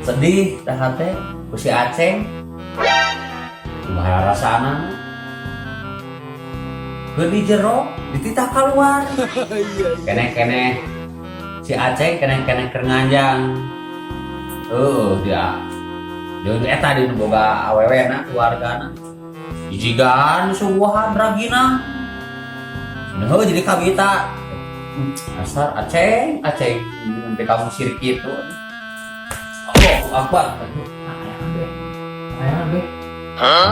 Sedih dah teh ku si Aceng. Kumaha rasana? Keur di jero, dititah keluar. Kene-kene si Aceng kene-kene keur nganjang. Dia. Jeung eta di boga awewena keluargana. Jijigan subuhan ragina. Nah, jadi kabita. Asar Aceng nanti kamu sirik itu. Allah Akbar. Ayah be.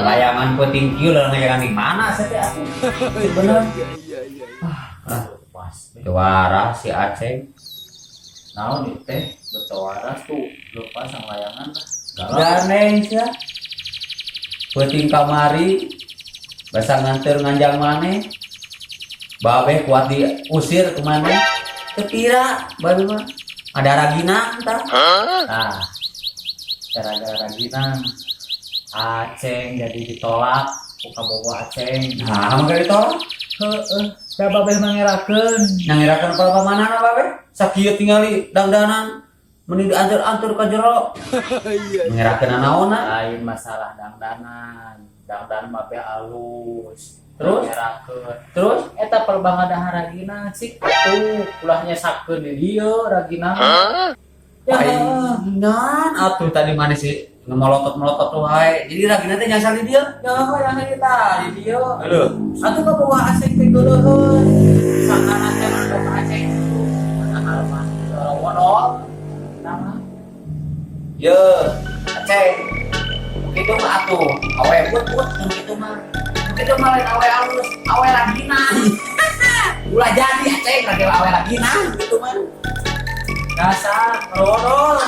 Layangan penting kieu layangan di mana saya aku. Bener. Pas. Juara si Aceng. Naon ieu teh bertawaras tuh lupa sang layangan lah. Ganeng sia. Penting kamari. Basa nganter nganjang maneh. Babe kuat diusir kemana? Kekira baru mah ada ragina entah. Nah, gara-gara ragina Aceng jadi ditolak buka bobo Aceng. Nah, kamu gak ditolak? Da babe mangerakeun. Nangirakan apa mana na babe? Sakieu tingali dangdanan meni diantur-antur ka jero. Ngirakeun naonna? Lain masalah dangdanan. Dangdan babe alus. Terus eta perbangadahan ragina sik tuh ulahnya sakeun di dieu ragina. Ya ngan atuh tadi mana sih ngemelotot-melotot tuh wae. Jadi ragina teh nyasar di dieu. Ya yang eta di dieu. Heuh. Atuh ka bawa Aceng teh geuleuheun. Sangana teh ada ka Aceng itu. Padahal mah wodol. Nama Ye, Aceng. Kitu mah atuh. Awe put kitu mah. Kitu mah lain awe alus, awe ragina. Ulah jadi Aceng ragil awe ragina kitu mah. dasar rodol.